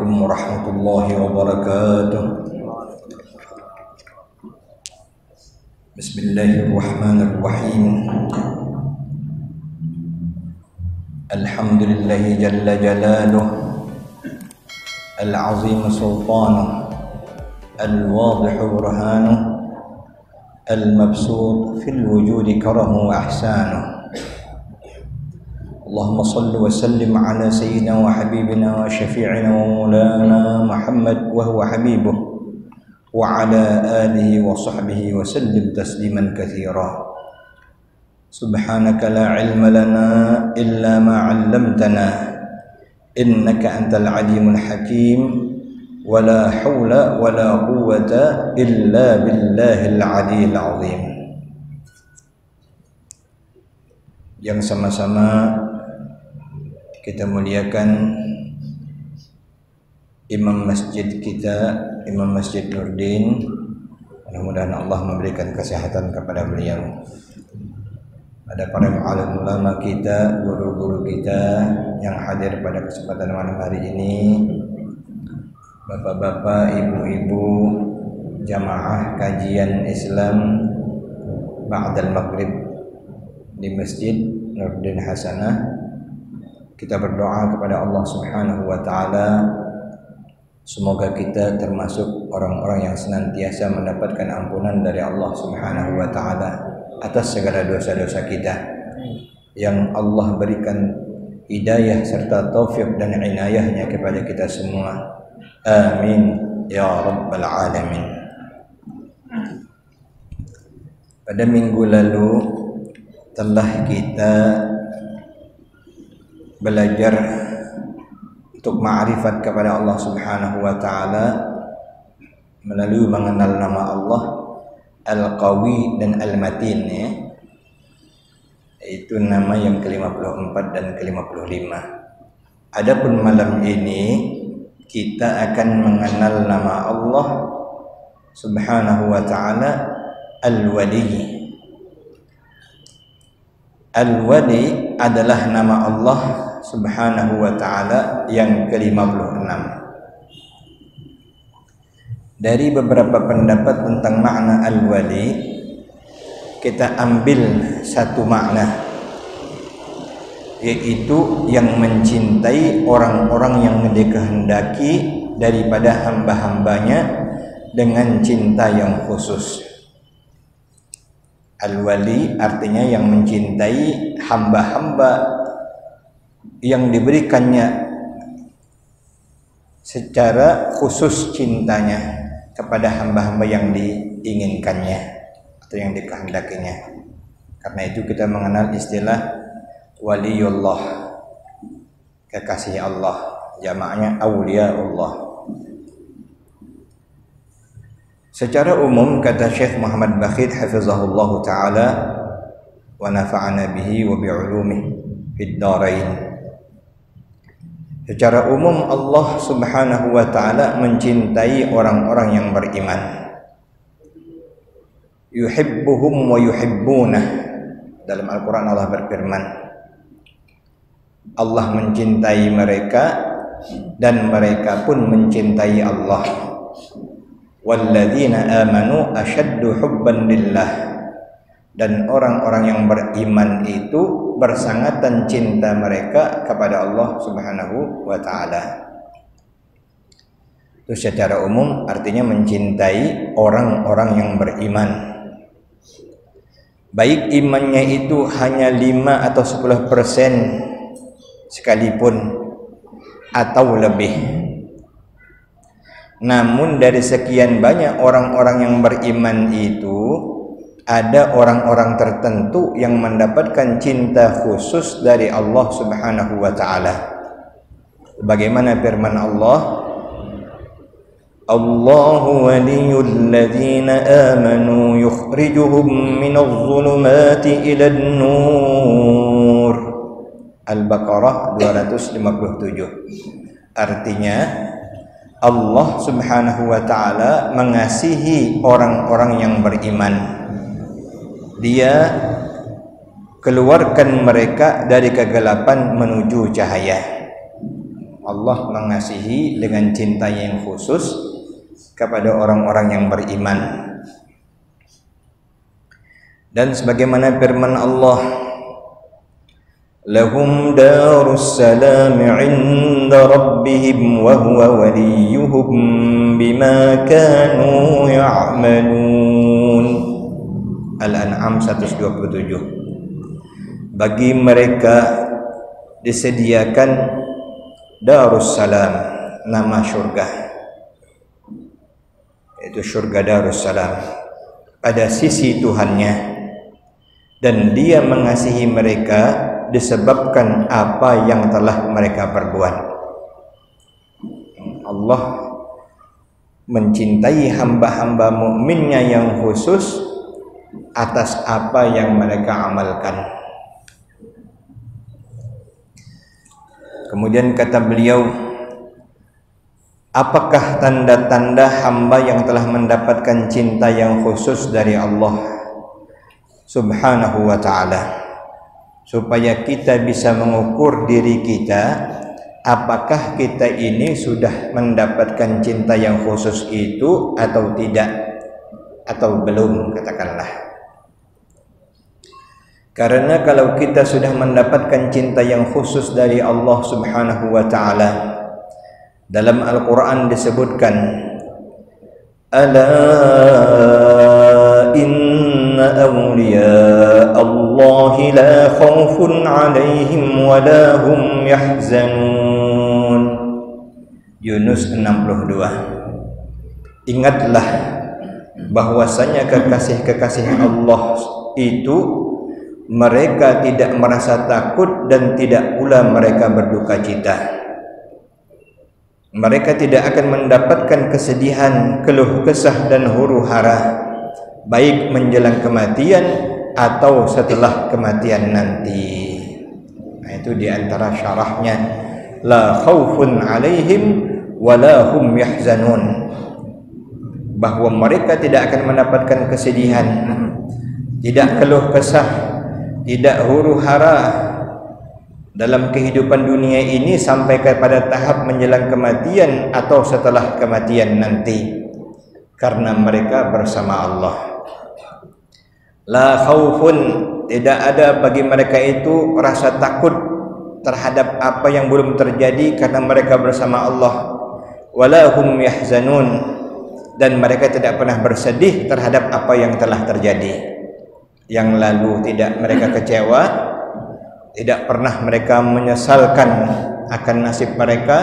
عليكم ورحمة الله وبركاته. بسم الله الرحمن الرحيم. الحمد لله جل جلاله العظيم سلطانه الواضح برهانه المبسوط في الوجود كرمه وإحسانه. اللهم صل وسلم على سيدنا وحبيبنا وشفيعنا ومولانا محمد وهو حبيبه وعلى آله وصحبه وسلم تسليما كثيرا. سبحانك لا علم لنا إلا ما علمتنا إنك أنت العليم الحكيم ولا حول ولا قوة إلا بالله العلي العظيم. Yang sama-sama kita muliakan imam masjid kita, Imam Masjid Nurdin. Mudah-mudahan Allah memberikan kesehatan kepada beliau. Ada para alim ulama kita, guru-guru kita yang hadir pada kesempatan malam hari ini, bapak-bapak, ibu-ibu, jamaah kajian Islam ba'dal maghrib di Masjid Nurdin Hasanah. Kita berdoa kepada Allah Subhanahu wa taala, semoga kita termasuk orang-orang yang senantiasa mendapatkan ampunan dari Allah Subhanahu wa taala atas segala dosa-dosa kita, yang Allah berikan hidayah serta taufik dan inayahnya kepada kita semua. Amin ya rabbal alamin. Pada minggu lalu telah kita belajar untuk ma'rifat kepada Allah Subhanahu wa taala melalui mengenal nama Allah Al-Qawi dan Al-Matin, ya. Itu nama yang ke-54 dan ke-55. Adapun malam ini kita akan mengenal nama Allah Subhanahu wa taala Al-Wali. Al-Wali adalah nama Allah Subhanahu wa ta'ala yang ke-56. Dari beberapa pendapat tentang makna Al-Wali, kita ambil satu makna, yaitu yang mencintai orang-orang yang dikehendaki daripada hamba-hambanya dengan cinta yang khusus. Al-Wali artinya yang mencintai hamba-hamba yang diberikannya secara khusus cintanya kepada hamba-hamba yang diinginkannya atau yang dikehendakinya. Karena itu kita mengenal istilah waliullah, kekasih Allah, jamaknya auliaullah. Secara umum kata Syekh Muhammad Bakhit hafizahullah ta'ala wa nafa'ana bihi wa bi'ulumihi fid dharain. Secara umum Allah Subhanahu wa ta'ala mencintai orang-orang yang beriman. Yuhibbuhum wa yuhibbunah. Dalam Al-Quran Allah berfirman, Allah mencintai mereka dan mereka pun mencintai Allah. Walladzina amanu asyaddu hubban lillah. Dan orang-orang yang beriman itu bersangatan cinta mereka kepada Allah Subhanahu wa ta'ala. Itu secara umum artinya mencintai orang-orang yang beriman, baik imannya itu hanya 5 atau 10% sekalipun atau lebih. Namun dari sekian banyak orang-orang yang beriman itu, ada orang-orang tertentu yang mendapatkan cinta khusus dari Allah Subhanahu wa ta'ala. Bagaimana firman Allah, Allahu waliyul ladzina amanu yukhrijuhum minadh dhulumati ilan nur. Al-Baqarah 257. Artinya Allah Subhanahu wa ta'ala mengasihi orang-orang yang beriman. Dia keluarkan mereka dari kegelapan menuju cahaya. Allah mengasihi dengan cinta yang khusus kepada orang-orang yang beriman. Dan sebagaimana firman Allah, lahum darus salam 'inda rabbihim wa huwa waliyuhum bima kanu ya'malun. Al-An'am 127. Bagi mereka disediakan Darussalam, nama syurga, yaitu syurga Darussalam pada sisi Tuhannya, dan Dia mengasihi mereka disebabkan apa yang telah mereka perbuat. Allah mencintai hamba-hamba mukminnya yang khusus atas apa yang mereka amalkan. Kemudian kata beliau, apakah tanda-tanda hamba yang telah mendapatkan cinta yang khusus dari Allah Subhanahu wa ta'ala, supaya kita bisa mengukur diri kita, apakah kita ini sudah mendapatkan cinta yang khusus itu atau tidak, atau belum, katakanlah. Karena kalau kita sudah mendapatkan cinta yang khusus dari Allah Subhanahu wa ta'ala, dalam Al-Quran disebutkan, ala inna awliya Allahi la khawfun alaihim wa la hum yahzanun. Yunus 62. Ingatlah bahwasanya kekasih-kekasih Allah itu mereka tidak merasa takut dan tidak pula mereka berduka cita. Mereka tidak akan mendapatkan kesedihan, keluh kesah dan huru hara, baik menjelang kematian atau setelah kematian nanti. Nah, itu diantara syarahnya, la khaufun alaihim wa la hum yahzanun, bahwa mereka tidak akan mendapatkan kesedihan, tidak keluh kesah, tidak huru hara dalam kehidupan dunia ini sampai kepada tahap menjelang kematian atau setelah kematian nanti, karena mereka bersama Allah. La khaufun, tidak ada bagi mereka itu rasa takut terhadap apa yang belum terjadi karena mereka bersama Allah. Wala hum yahzanun, dan mereka tidak pernah bersedih terhadap apa yang telah terjadi yang lalu. Tidak mereka kecewa, tidak pernah mereka menyesalkan akan nasib mereka,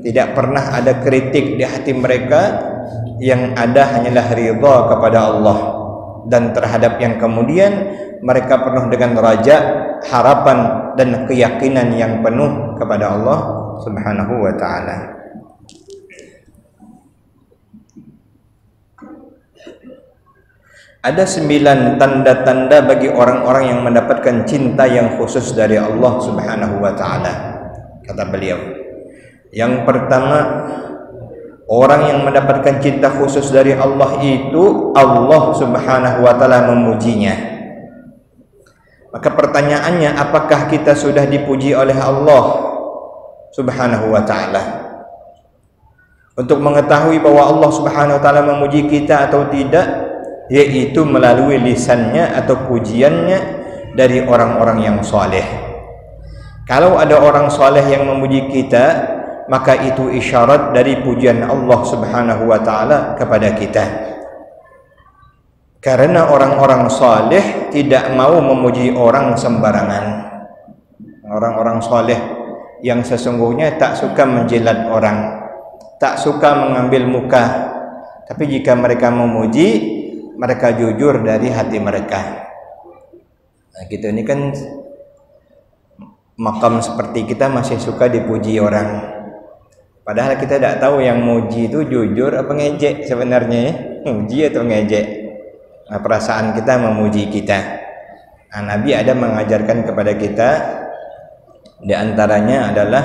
tidak pernah ada kritik di hati mereka. Yang ada hanyalah ridha kepada Allah, dan terhadap yang kemudian mereka penuh dengan raja, harapan dan keyakinan yang penuh kepada Allah Subhanahu wa ta'ala. Ada 9 tanda-tanda bagi orang-orang yang mendapatkan cinta yang khusus dari Allah Subhanahu wa ta'ala, kata beliau. Yang pertama, orang yang mendapatkan cinta khusus dari Allah itu Allah Subhanahu wa ta'ala memujinya. Maka pertanyaannya, apakah kita sudah dipuji oleh Allah Subhanahu wa ta'ala? Untuk mengetahui bahwa Allah Subhanahu wa ta'ala memuji kita atau tidak, yaitu melalui lisannya atau pujiannya dari orang-orang yang soleh. Kalau ada orang soleh yang memuji kita, maka itu isyarat dari pujian Allah Subhanahu wa ta'ala kepada kita. Karena orang-orang soleh tidak mau memuji orang sembarangan. Orang-orang soleh yang sesungguhnya tak suka menjilat orang, tak suka mengambil muka, tapi jika mereka memuji, mereka jujur dari hati mereka. Nah, kita ini kan makam seperti kita masih suka dipuji orang, padahal kita tidak tahu yang muji itu jujur apa ngejek sebenarnya, ya? Muji atau ngejek. Nah, perasaan kita memuji kita. Nah, Nabi ada mengajarkan kepada kita, di antaranya adalah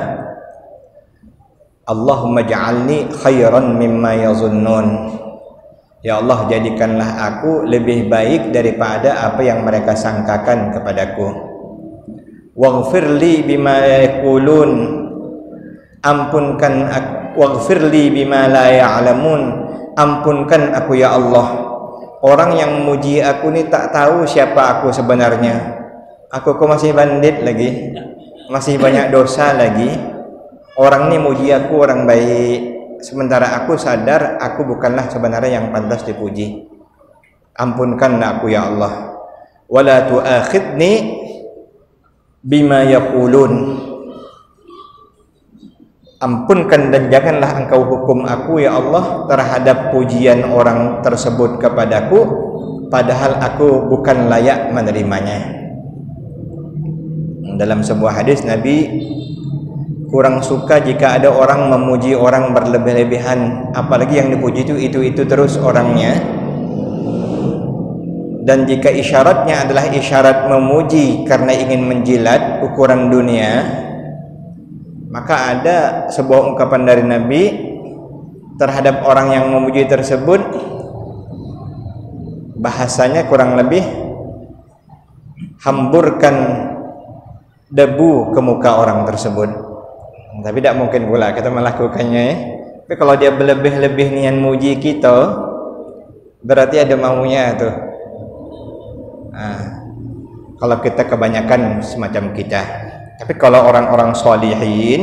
Allahumma ja'alni khairan mimma yazunnun. Ya Allah, jadikanlah aku lebih baik daripada apa yang mereka sangkakan kepadaku. Waghfirli bima yaqulun. ampunkan waghfirli bima la ya'lamun, ampunkan aku ya Allah. Orang yang memuji aku ni tak tahu siapa aku sebenarnya. Aku masih bandit lagi, masih banyak dosa lagi. Orang ni muji aku orang baik, sementara aku sadar aku bukanlah sebenarnya yang pantas dipuji. Ampunkan aku ya Allah. Wala tu'akhidni bima yaqulun, ampunkan dan janganlah engkau hukum aku ya Allah terhadap pujian orang tersebut kepadaku, padahal aku bukan layak menerimanya. Dalam sebuah hadis Nabi kurang suka jika ada orang memuji orang berlebih-lebihan, apalagi yang dipuji itu terus orangnya. Dan jika isyaratnya adalah isyarat memuji karena ingin menjilat ukuran dunia, maka ada sebuah ungkapan dari Nabi terhadap orang yang memuji tersebut, bahasanya kurang lebih hamburkan debu ke muka orang tersebut. Tapi tidak mungkin pula kita melakukannya. Tapi kalau dia berlebih-lebih niat muji kita, berarti ada maunya tuh. Kalau kita kebanyakan semacam kita. Tapi kalau orang-orang sholihin,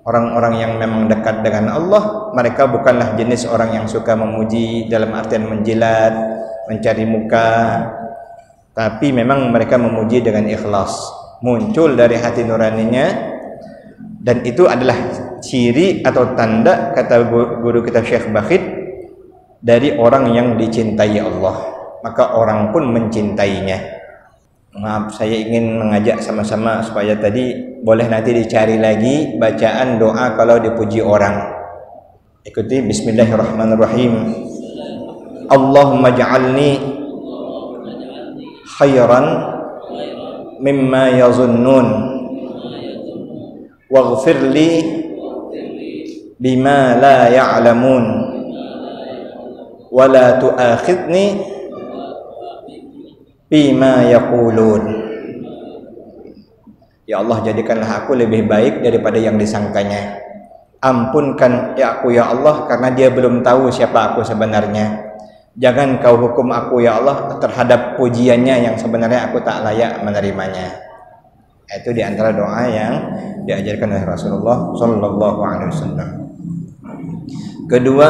orang-orang yang memang dekat dengan Allah, mereka bukanlah jenis orang yang suka memuji dalam artian menjilat, mencari muka, tapi memang mereka memuji dengan ikhlas, muncul dari hati nuraninya. Dan itu adalah ciri atau tanda, kata guru kita Syekh Bakhit, dari orang yang dicintai Allah, maka orang pun mencintainya. Maaf, saya ingin mengajak sama-sama supaya tadi boleh nanti dicari lagi bacaan doa kalau dipuji orang. Ikuti bismillahirrahmanirrahim. Allahumma ja'alni khairan mimma yazunnun waghfirli bima la ya'lamun wa la tu'akhidni bima yaqulun. Ya Allah, jadikanlah aku lebih baik daripada yang disangkanya. Ampunkan ya aku ya Allah karena dia belum tahu siapa aku sebenarnya. Jangan kau hukum aku ya Allah terhadap pujiannya yang sebenarnya aku tak layak menerimanya. Itu di antara doa yang diajarkan oleh Rasulullah sallallahu alaihi wasallam. Kedua,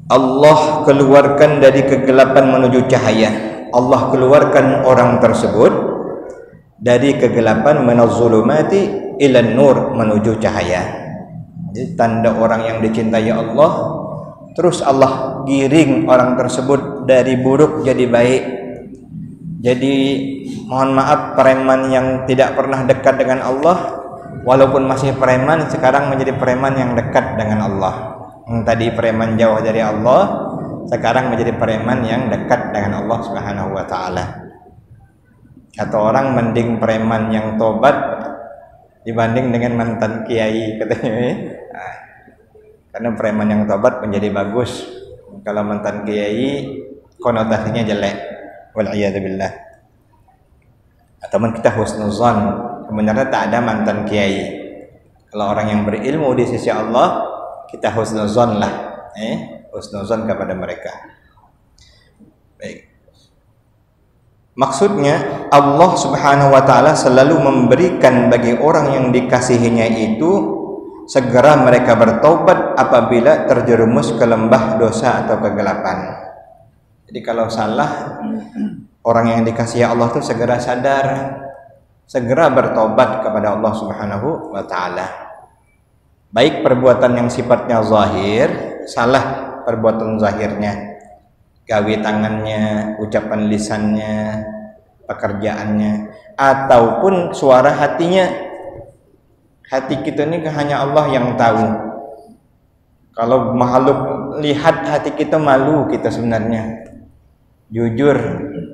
Allah keluarkan dari kegelapan menuju cahaya. Allah keluarkan orang tersebut dari kegelapan minaz-zulumati ilan nur, menuju cahaya. Jadi tanda orang yang dicintai Allah, terus Allah giring orang tersebut dari buruk jadi baik. Jadi mohon maaf, preman yang tidak pernah dekat dengan Allah, walaupun masih preman, sekarang menjadi preman yang dekat dengan Allah. Tadi preman jauh dari Allah, sekarang menjadi preman yang dekat dengan Allah Subhanahu wa taala. Kata orang, mending preman yang tobat dibanding dengan mantan kiai, katanya. Karena preman yang tobat menjadi bagus. Kalau mantan kiai konotasinya jelek. Wal iyad billah. Atau kita husnuzan, sebenarnya tak ada mantan kiai. Kalau orang yang berilmu di sisi Allah, kita husnuzan lah, husnuzan kepada mereka. Baik. Maksudnya Allah Subhanahu wa taala selalu memberikan bagi orang yang dikasihinya itu segera mereka bertaubat apabila terjerumus ke lembah dosa atau kegelapan. Jadi kalau salah, orang yang dikasihi Allah itu segera sadar, segera bertobat kepada Allah Subhanahu wa taala. Baik perbuatan yang sifatnya zahir, salah perbuatan zahirnya, gawe tangannya, ucapan lisannya, pekerjaannya, ataupun suara hatinya. Hati kita ini hanya Allah yang tahu. Kalau makhluk lihat hati kita, malu kita sebenarnya. Jujur,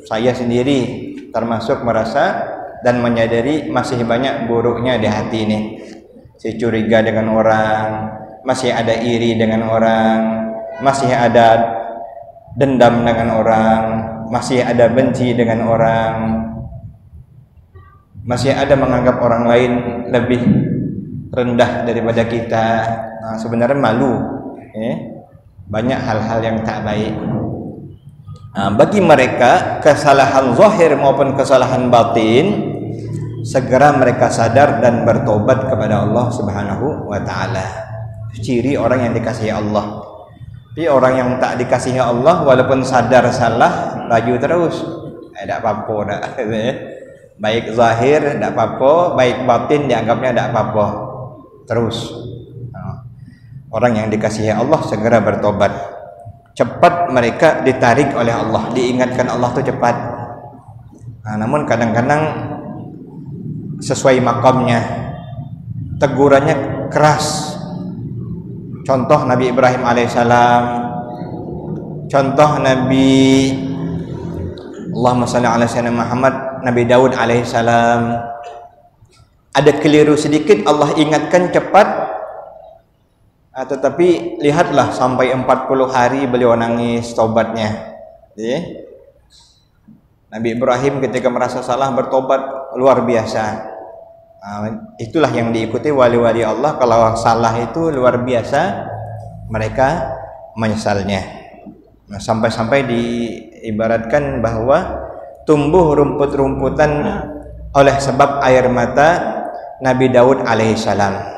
saya sendiri termasuk merasa dan menyadari masih banyak buruknya di hati ini. Saya curiga dengan orang, masih ada iri dengan orang, masih ada dendam dengan orang, masih ada benci dengan orang, masih ada menganggap orang lain lebih rendah daripada kita. Nah, sebenarnya malu, banyak hal-hal yang tak baik. Bagi mereka kesalahan zahir maupun kesalahan batin, segera mereka sadar dan bertobat kepada Allah Subhanahu wa taala. Ciri orang yang dikasihi Allah. Tapi orang yang tak dikasihi Allah walaupun sadar salah, laju terus. Tak apa-apa dah. Baik zahir tak apa-apa, baik batin dianggapnya tak apa-apa. Terus. Orang yang dikasihi Allah segera bertobat. Cepat mereka ditarik oleh Allah, diingatkan Allah tu cepat. Namun kadang-kadang sesuai makamnya, tegurannya keras. Contoh Nabi Ibrahim alaihissalam, contoh Nabi Allahumma salli ala sayyidina Muhammad, Nabi Daud alaihissalam. Ada keliru sedikit Allah ingatkan cepat, tetapi lihatlah sampai 40 hari beliau nangis taubatnya. Nabi Ibrahim ketika merasa salah bertobat luar biasa. Itulah yang diikuti wali-wali Allah. Kalau salah itu luar biasa, mereka menyesalnya. Sampai-sampai diibaratkan bahwa tumbuh rumput-rumputan oleh sebab air mata Nabi Daud alaihissalam.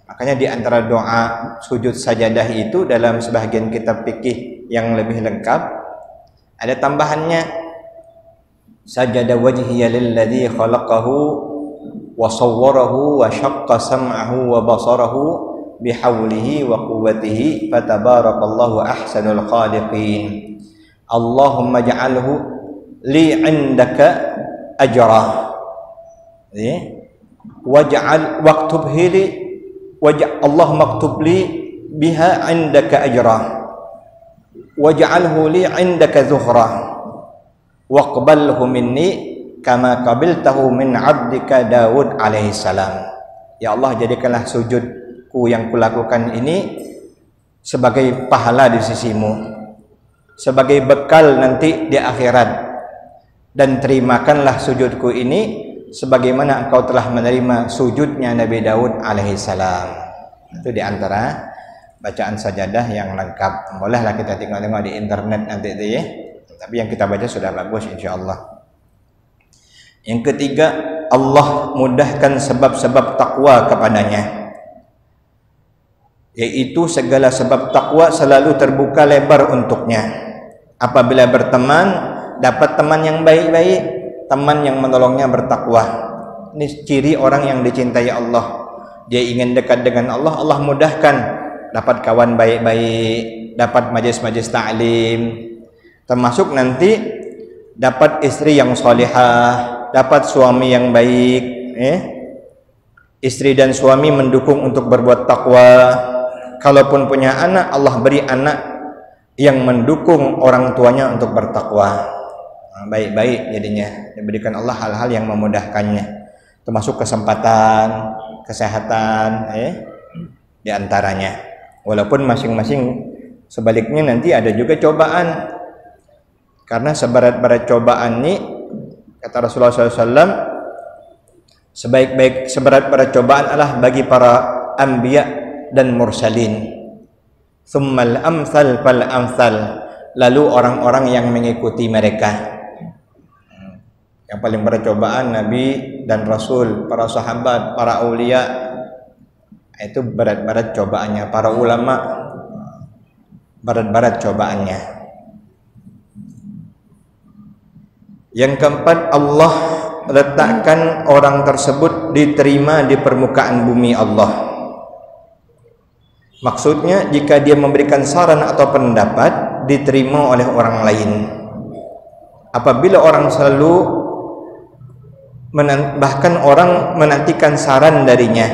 Makanya di antara doa sujud sajadah itu dalam sebahagian kitab fikih yang lebih lengkap ada tambahannya, sajada wajhiya lilladzi khalaqahu wa sawwarahu wa syaqqa sam'ahu wa basarahu bihawlihi wa quwwatihi fatabarakallahu ahsanul khaliqin. Allahumma ja'alhu li 'indaka ajra. Waj'al waktubhi li Allahumma aktub li biha 'indaka ajra waj'alhu li 'indaka zuhra waqbalhu minni kama qabiltahu min 'abdika Daud alaihissalam. Ya Allah, jadikanlah sujudku yang kulakukan ini sebagai pahala di sisimu, sebagai bekal nanti di akhirat, dan terimakanlah sujudku ini sebagaimana engkau telah menerima sujudnya Nabi Daud alaihissalam. Itu diantara bacaan sajadah yang lengkap. Bolehlah kita tengok-tengok di internet nanti itu ya. Tapi yang kita baca sudah bagus insyaAllah. Yang ketiga, Allah mudahkan sebab-sebab takwa kepadanya, yaitu segala sebab takwa selalu terbuka lebar untuknya. Apabila berteman, dapat teman yang baik-baik, teman yang menolongnya bertakwa. Ini ciri orang yang dicintai Allah. Dia ingin dekat dengan Allah, Allah mudahkan dapat kawan baik-baik, dapat majlis-majlis ta'lim, termasuk nanti dapat istri yang salihah, dapat suami yang baik. Istri dan suami mendukung untuk berbuat takwa. Kalaupun punya anak, Allah beri anak yang mendukung orang tuanya untuk bertakwa. Baik-baik jadinya, diberikan Allah hal-hal yang memudahkannya, termasuk kesempatan, kesehatan, di antaranya. Walaupun masing-masing sebaliknya nanti ada juga cobaan. Karena seberat-berat cobaan ini, kata Rasulullah SAW, seberat-berat cobaan adalah bagi para anbiya dan mursalin. Tsummal amsal fal amsal, lalu orang-orang yang mengikuti mereka. Yang paling berat cobaan Nabi dan Rasul, para sahabat, para aulia, itu berat-berat cobaannya. Para ulama, berat-berat cobaannya. Yang keempat, Allah letakkan orang tersebut diterima di permukaan bumi Allah. Maksudnya, jika dia memberikan saran atau pendapat, diterima oleh orang lain. Apabila orang selalu bahkan orang menantikan saran darinya,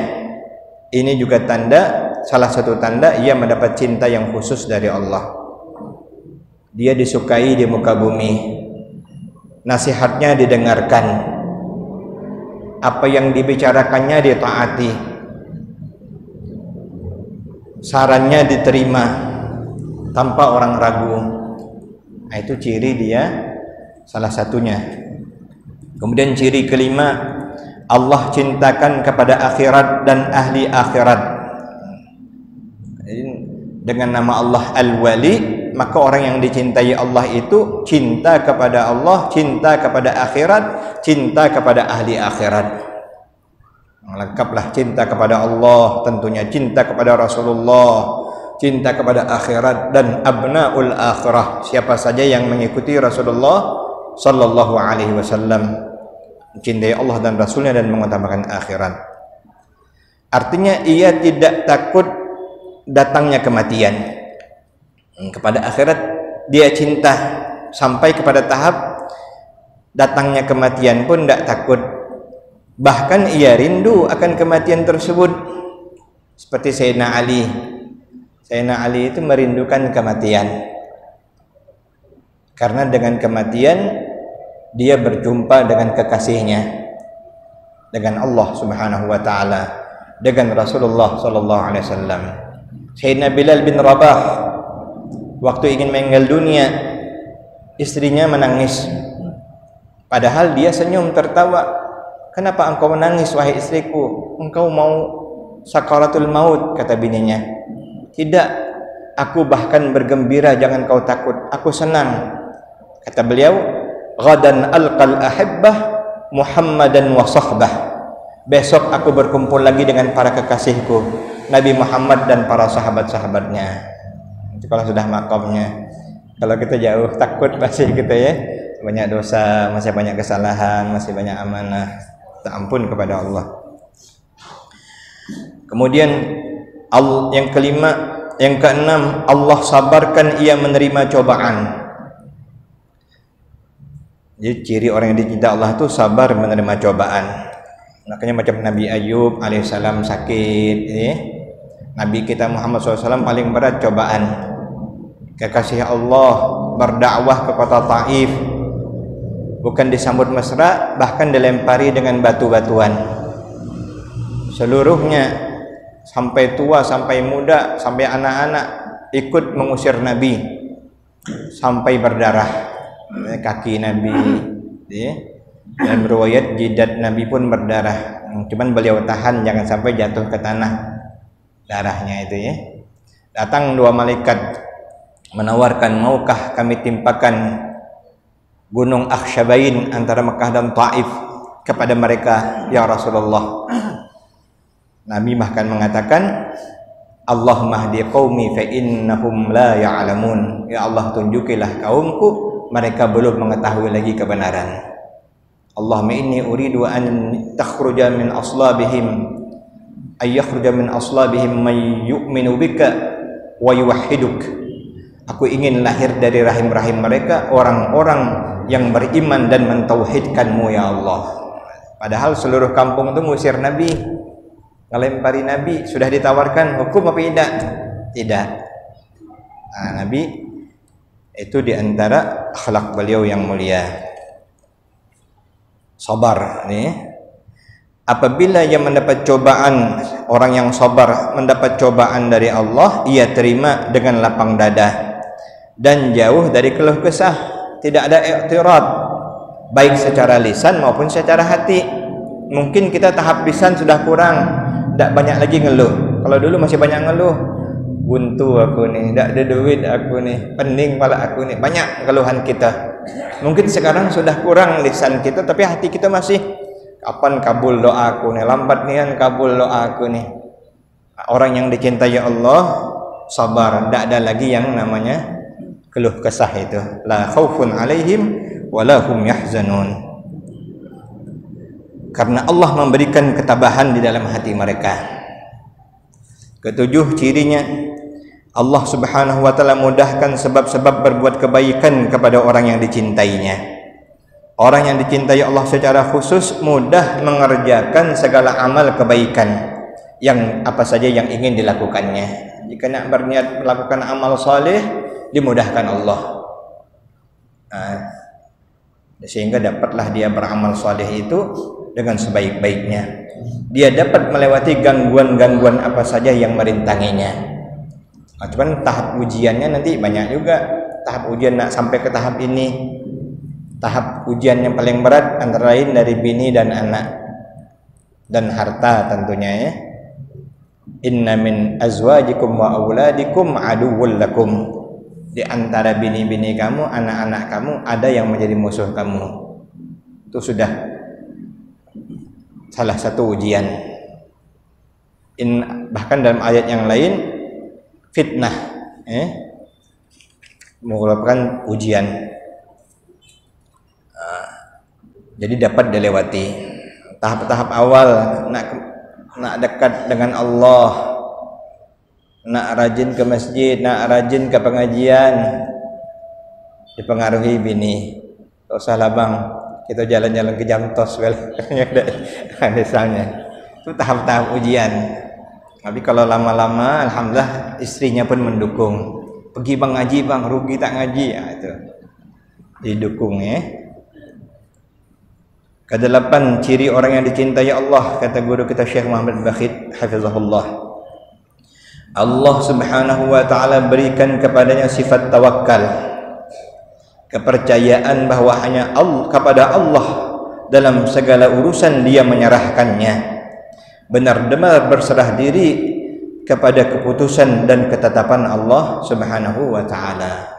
ini juga tanda, salah satu tanda ia mendapat cinta yang khusus dari Allah. Dia disukai di muka bumi, nasihatnya didengarkan, apa yang dibicarakannya ditaati, sarannya diterima tanpa orang ragu. Nah, itu ciri dia salah satunya. Kemudian ciri kelima, Allah cintakan kepada akhirat dan ahli akhirat. Dengan nama Allah Al-Wali, maka orang yang dicintai Allah itu cinta kepada Allah, cinta kepada akhirat, cinta kepada ahli akhirat. Lengkaplah cinta kepada Allah, tentunya cinta kepada Rasulullah, cinta kepada akhirat dan abnaul akhirah. Siapa saja yang mengikuti Rasulullah sallallahu alaihi wasallam, mencintai Allah dan Rasulnya dan mengutamakan akhirat. Artinya ia tidak takut datangnya kematian. Kepada akhirat dia cinta sampai kepada tahap datangnya kematian pun tidak takut. Bahkan ia rindu akan kematian tersebut. Seperti Sayyidina Ali. Sayyidina Ali itu merindukan kematian. Karena dengan kematian dia berjumpa dengan kekasihnya, dengan Allah Subhanahu wa taala, dengan Rasulullah sallallahu alaihi wasallam. Sayyidina Bilal bin Rabah waktu ingin meninggal dunia, istrinya menangis. Padahal dia senyum tertawa. Kenapa engkau menangis wahai istriku? Engkau mau sakaratul maut, kata bininya. Tidak, aku bahkan bergembira, jangan kau takut. Aku senang. Kata beliau, ghadan alqal ahibbah Muhammadan wa sahbah. Besok aku berkumpul lagi dengan para kekasihku, Nabi Muhammad dan para sahabat-sahabatnya. Itu kalau sudah makamnya. Kalau kita jauh takut pasti kita ya, banyak dosa, masih banyak kesalahan, masih banyak amanah. Tak ampun kepada Allah. Kemudian yang kelima, yang keenam, Allah sabarkan ia menerima cobaan. Jadi ciri orang yang dicinta Allah itu sabar menerima cobaan. Makanya macam Nabi Ayub alaihissalam sakit, Nabi kita Muhammad SAW paling berat cobaan. Kekasih Allah berdakwah ke kota Taif, bukan disambut mesra, bahkan dilempari dengan batu-batuan. Seluruhnya, sampai tua, sampai muda, sampai anak-anak ikut mengusir Nabi, sampai berdarah kaki Nabi. Dan riwayat jidat Nabi pun berdarah. Cuman beliau tahan jangan sampai jatuh ke tanah darahnya itu ya. Datang dua malaikat menawarkan, maukah kami timpakan gunung Akhsyabain antara Mekah dan Taif kepada mereka ya Rasulullah. Nabi bahkan mengatakan, Allahumma hdi qaumi fa innahum la ya'lamun. Ya Allah, tunjukilah kaumku, mereka belum mengetahui lagi kebenaran. Allahumma inni uridu an takhruja min aslabihim ay yakhruja min aslabihim may yu'minu bika wa yuwahhiduk. Aku ingin lahir dari rahim-rahim mereka orang-orang yang beriman dan mentauhidkanmu ya Allah. Padahal seluruh kampung itu ngusir Nabi, ngelempari Nabi. Sudah ditawarkan hukum apa tidak? Tidak. Nah, Nabi itu diantara akhlak beliau yang mulia, sabar nih. Apabila ia mendapat cobaan, orang yang sabar mendapat cobaan dari Allah, ia terima dengan lapang dada dan jauh dari keluh kesah, tidak ada i'tirad, baik secara lisan maupun secara hati. Mungkin kita tahap lisan sudah kurang, tidak banyak lagi ngeluh. Kalau dulu masih banyak ngeluh, buntu aku nih, tidak ada duit aku nih, pening pala aku nih, banyak keluhan kita. Mungkin sekarang sudah kurang lisan kita, tapi hati kita masih, kapan kabul doa aku nih, lambat nian kabul doa aku nih. Orang yang dicintai Allah sabar, tidak ada lagi yang namanya keluh kesah itu. La khaufun alaihim wala hum yahzanun. Karena Allah memberikan ketabahan di dalam hati mereka. Ketujuh cirinya, Allah Subhanahu wa taala mudahkan sebab-sebab berbuat kebaikan kepada orang yang dicintainya. Orang yang dicintai Allah secara khusus mudah mengerjakan segala amal kebaikan yang apa saja yang ingin dilakukannya. Jika nak berniat melakukan amal saleh, dimudahkan Allah. Sehingga dapatlah dia beramal saleh itu dengan sebaik-baiknya. Dia dapat melewati gangguan-gangguan apa saja yang merintanginya. Cuman tahap ujiannya nanti banyak juga. Tahap ujian nak sampai ke tahap ini. Tahap ujian yang paling berat antara lain dari bini dan anak. dan harta tentunya ya. Inna min azwajikum wa auladikum aduwwul lakum. Di antara bini-bini kamu, anak-anak kamu ada yang menjadi musuh kamu. Itu sudah salah satu ujian. Bahkan dalam ayat yang lain fitnah merupakan ujian. Jadi dapat dilewati tahap-tahap awal, nak dekat dengan Allah, nak rajin ke masjid, nak rajin ke pengajian, dipengaruhi bini. Tak usahlah bang, kita jalan-jalan ke Jamtos misalnya. Itu tahap-tahap ujian. Tapi kalau lama-lama, alhamdulillah istrinya pun mendukung. Pergi bang ngaji bang, rugi tak ngaji, itu didukung ya. Kedelapan ciri orang yang dicintai Allah, kata guru kita Syekh Muhammad Bakhit hafizahullah. Allah Subhanahu wa taala berikan kepadanya sifat tawakal. Kepercayaan bahwa hanya kepada Allah dalam segala urusan dia menyerahkannya. Benar-benar berserah diri kepada keputusan dan ketetapan Allah Subhanahu wa taala.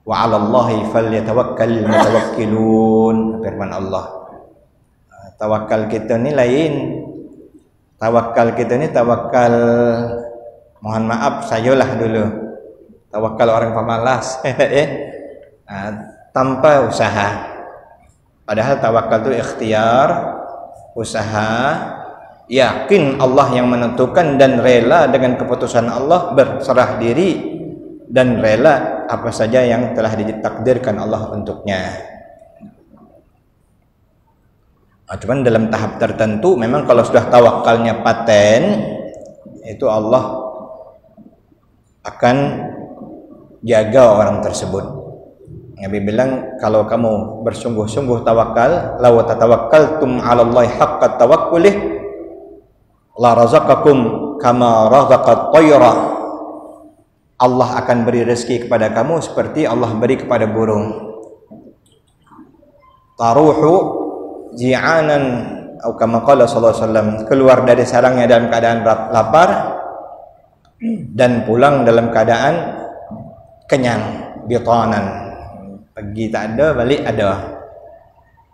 Wa 'alallahi falyatawakkalul mutawakkilun, firman Allah. Tawakal kita ni lain. Tawakal kita ni tawakal, mohon maaf sayalah dulu. Tawakal orang pemalas tanpa usaha. Padahal tawakal itu ikhtiar, usaha, yakin Allah yang menentukan dan rela dengan keputusan Allah, berserah diri dan rela apa saja yang telah ditakdirkan Allah untuknya. Cuman dalam tahap tertentu memang kalau sudah tawakalnya paten, itu Allah akan jaga orang tersebut. Nabi bilang kalau kamu bersungguh-sungguh tawakal, law tatawakkaltum 'ala Allahi haqqa tawakkulih la razaqakum kama razaqat tayra. Allah akan beri rezeki kepada kamu seperti Allah beri kepada burung. Taruhu ji'anan atau kama qala sallallahu alaihi wasallam, keluar dari sarangnya dalam keadaan lapar dan pulang dalam keadaan kenyang, bitanan. Pergi tak ada, balik ada.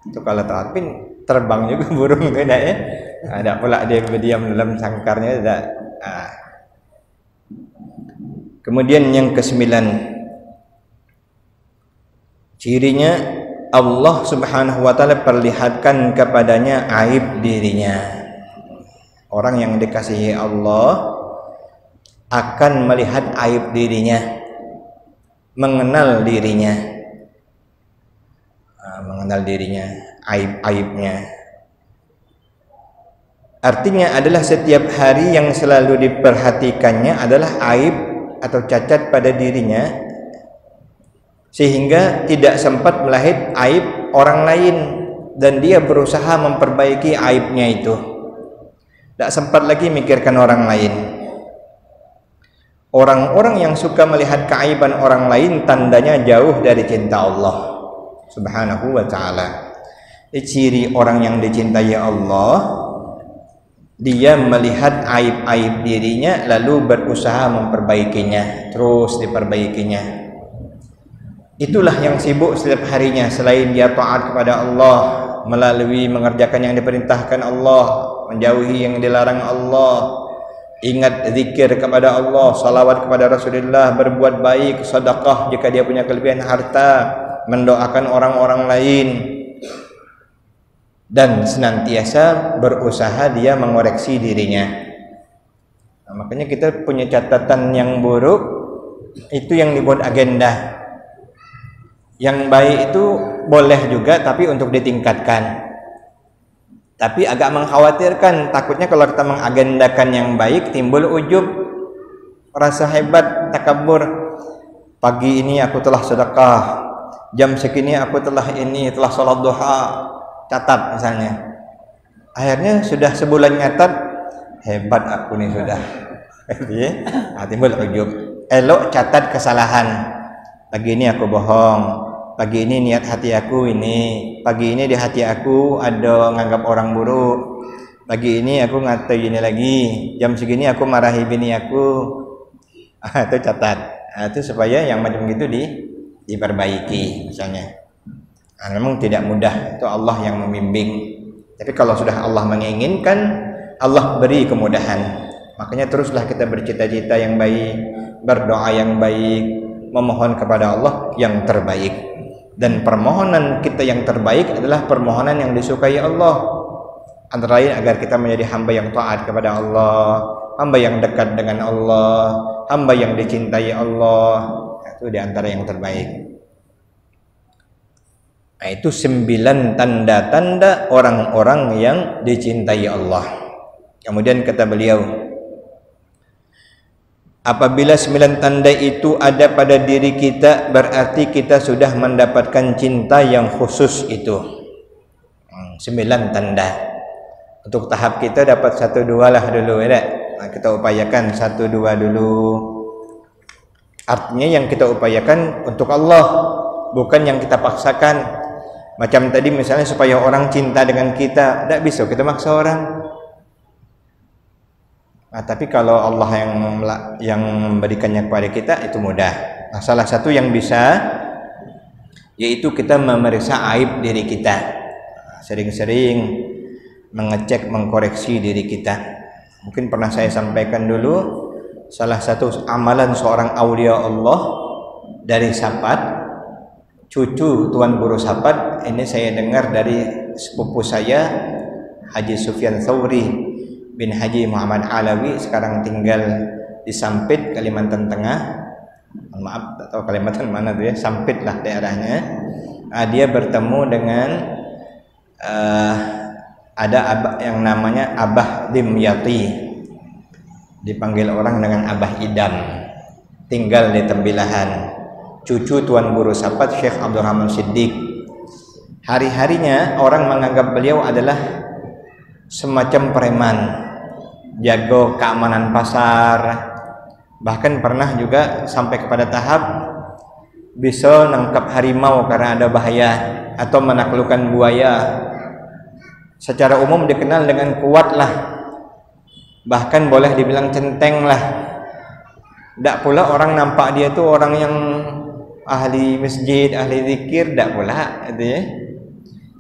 Itu kalau tapi terbang juga burung tu dah ya. Ada pula dia berdiam dalam sangkarnya tak. Kemudian yang ke-9, cirinya Allah Subhanahu wa taala perlihatkan kepadanya aib dirinya. Orang yang dikasihi Allah akan melihat aib dirinya, mengenal dirinya, aib-aibnya. Artinya adalah setiap hari yang selalu diperhatikannya adalah aib atau cacat pada dirinya, sehingga tidak sempat melihat aib orang lain dan dia berusaha memperbaiki aibnya itu. Tak sempat lagi mikirkan orang lain. Orang-orang yang suka melihat keaiban orang lain tandanya jauh dari cinta Allah Subhanahu wa taala. Ciri orang yang dicintai Allah, dia melihat aib-aib dirinya lalu berusaha memperbaikinya, terus diperbaikinya. Itulah yang sibuk setiap harinya, selain dia taat kepada Allah melalui mengerjakan yang diperintahkan Allah, menjauhi yang dilarang Allah, ingat zikir kepada Allah, salawat kepada Rasulullah, berbuat baik, sedekah jika dia punya kelebihan harta, mendoakan orang-orang lain, dan senantiasa berusaha dia mengoreksi dirinya. Makanya kita punya catatan yang buruk, itu yang dibuat agenda. Yang baik itu boleh juga, tapi untuk ditingkatkan. Tapi agak mengkhawatirkan, takutnya kalau kita mengagendakan yang baik timbul ujub, rasa hebat, takabur. Pagi ini aku telah sedekah, jam segini aku telah salat duha, catat misalnya. Akhirnya sudah sebulan nyatat, hebat aku nih sudah. Timbul ujub. Elok catat kesalahan. Pagi ini aku bohong, pagi ini niat hati aku ini, pagi ini di hati aku ada nganggap orang buruk, Pagi ini aku ngatai ini lagi, jam segini aku marahi bini aku. Itu catat. Itu supaya yang macam gitu diperbaiki misalnya. Memang tidak mudah, itu Allah yang membimbing. Tapi kalau sudah Allah menginginkan, Allah beri kemudahan. Makanya teruslah kita bercita-cita yang baik, berdoa yang baik, memohon kepada Allah yang terbaik. Dan permohonan kita yang terbaik adalah permohonan yang disukai Allah. Antara lain agar kita menjadi hamba yang taat kepada Allah, hamba yang dekat dengan Allah, hamba yang dicintai Allah. Itu di antara yang terbaik. Nah, itu 9 tanda-tanda orang-orang yang dicintai Allah. Kemudian kata beliau, apabila 9 tanda itu ada pada diri kita, berarti kita sudah mendapatkan cinta yang khusus itu. 9 tanda. Untuk tahap kita dapat 1-2 lah dulu ya. Nah, kita upayakan 1-2 dulu. Artinya yang kita upayakan untuk Allah, bukan yang kita paksakan. Macam tadi misalnya supaya orang cinta dengan kita, tidak bisa kita maksa orang. Nah, tapi kalau Allah yang memberikannya kepada kita itu mudah. Nah, salah satu yang bisa yaitu kita memeriksa aib diri kita. Sering-sering mengecek, mengkoreksi diri kita. Mungkin pernah saya sampaikan dulu, salah satu amalan seorang aulia Allah dari Sapat, cucu Tuan Guru Sapat, ini saya dengar dari sepupu saya Haji Sufyan Thawri bin Haji Muhammad Alawi, sekarang tinggal di Sampit, Kalimantan Tengah. Maaf, tak tahu Kalimantan mana tuh ya, Sampit lah daerahnya. Dia bertemu dengan ada abah yang namanya Abah Dimyati, dipanggil orang dengan Abah Idam, tinggal di Tembilahan. Cucu Tuan Guru Sapat Syekh Abdurrahman Siddiq. Hari-harinya orang menganggap beliau adalah semacam preman, jago keamanan pasar. Bahkan pernah juga sampai kepada tahap bisa nangkap harimau karena ada bahaya, atau menaklukkan buaya. Secara umum dikenal dengan kuat lah, bahkan boleh dibilang centeng lah. Tak pula orang nampak dia tu orang yang ahli masjid, ahli zikir, tak pula gitu ya.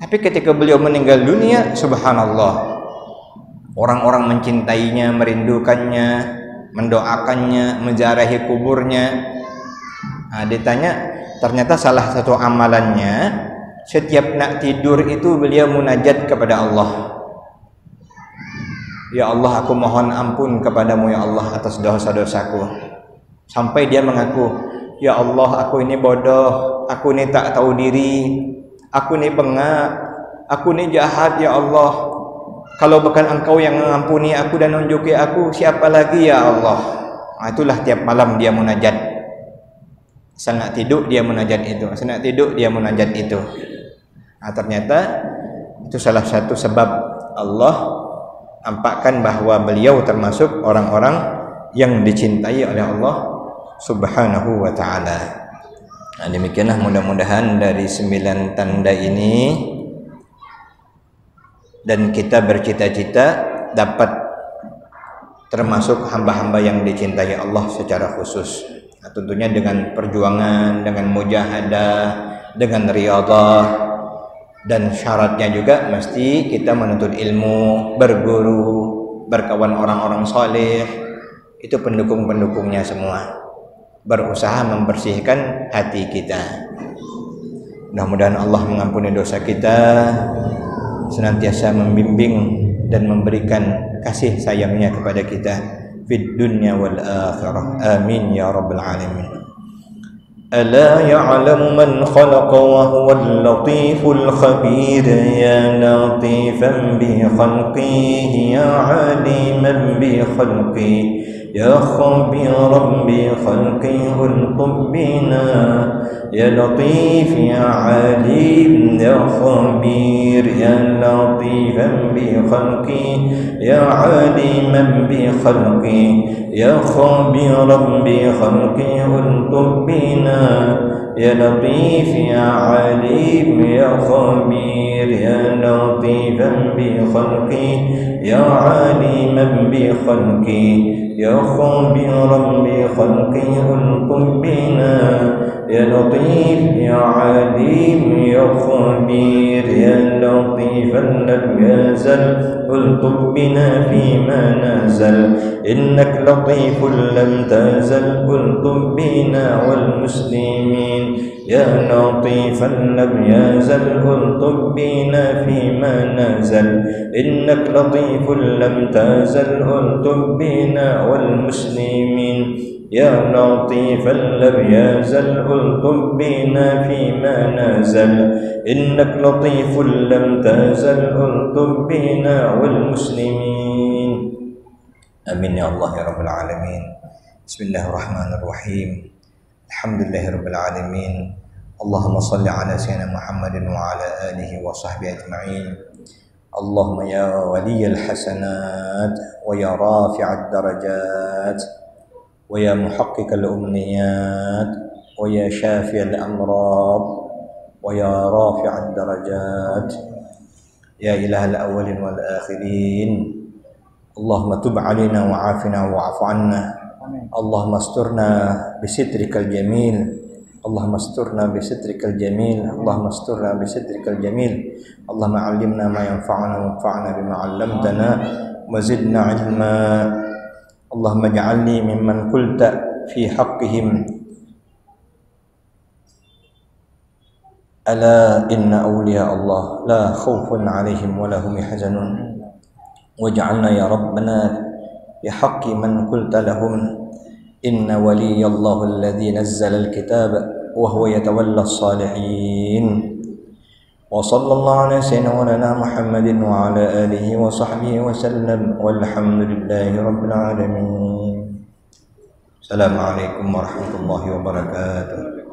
Tapi ketika beliau meninggal dunia, subhanallah, orang-orang mencintainya, merindukannya, mendoakannya, menziarahi kuburnya. Ditanya, ternyata salah satu amalannya, setiap nak tidur itu beliau munajat kepada Allah. Ya Allah, aku mohon ampun kepadamu ya Allah atas dosa-dosaku. Sampai dia mengaku, ya Allah, aku ini bodoh, aku ini tak tahu diri, aku ini bengak, aku ini jahat ya Allah. Kalau bukan Engkau yang mengampuni aku dan menunjuki aku, siapa lagi ya Allah? Itulah tiap malam dia munajat. Sangat tidur dia munajat itu, sangat tidur dia munajat itu. Ternyata itu salah satu sebab Allah nampakkan bahwa beliau termasuk orang-orang yang dicintai oleh Allah Subhanahu wa ta'ala. Demikianlah mudah-mudahan dari 9 tanda ini dan kita bercita-cita dapat termasuk hamba-hamba yang dicintai Allah secara khusus. Tentunya dengan perjuangan, dengan mujahadah, dengan riyadhah, dan syaratnya juga mesti kita menuntut ilmu, berguru, berkawan orang-orang soleh. Itu pendukung-pendukungnya semua. Berusaha membersihkan hati kita. Mudah-mudahan Allah mengampuni dosa kita, senantiasa membimbing dan memberikan kasih sayangnya kepada kita fid dunya wal akhirah. Amin ya rabbal alamin. Ala ya'lamu man khalaqa wa huwal latiful khabir. Ya latifan bi khalqihi, ya aliman bi khalqihi, ya khabiran bi khalqihi ulqub bina. Ya latif ya alim ya khabir, ya latifan bi khalqihi, ya aliman bi khalqihi, ya khabiran bi khalqihi ulqub bina. يا لطيف يا عليم يا خبير يا لطيفا بخلقي يا عليما بخلقي يا خبيرا بخلقي الطف بنا يا لطيف يا عليم يا خبير يا لطيفا لم يزل الطف بنا فيما نزل إنك لطيف لم تزل الطف بنا والمسلمين يا لطيفا لم يزل الطف بنا فيما نزل إنك لطيف لم تزل الطف بنا والمسلمين يا لطيفا لم يزل الطف بنا فيما نزل إنك لطيف لم تزل الطف بنا والمسلمين آمين يا الله يا رب العالمين. بسم الله الرحمن الرحيم. الحمد لله رب العالمين. اللهم صل على سيدنا محمد وعلى آله وصحبه أجمعين. اللهم يا ولي الحسنات ويا رافع الدرجات ويا محقق الأمنيات ويا شافي الأمراض ويا رافع الدرجات يا إله الأولين والآخرين اللهم تب علينا وعافنا واعف عنا اللهم استرنا بسترك الجميل اللهم استرنا بسترك الجميل اللهم استرنا بسترك الجميل اللهم علمنا ما ينفعنا وانفعنا بما علمتنا وزدنا علما اللهم اجعلني ممن قلت في حقهم ألا إن أولياء الله لا خوف عليهم ولا هم يحزنون واجعلنا يا ربنا بحق من قلت لهم إن ولي الله الذي نزل الكتاب وهو يتولى الصالحين وصلى الله على سيدنا محمد وعلى آله وصحبه وسلم والحمد لله رب العالمين. السلام عليكم ورحمة الله وبركاته.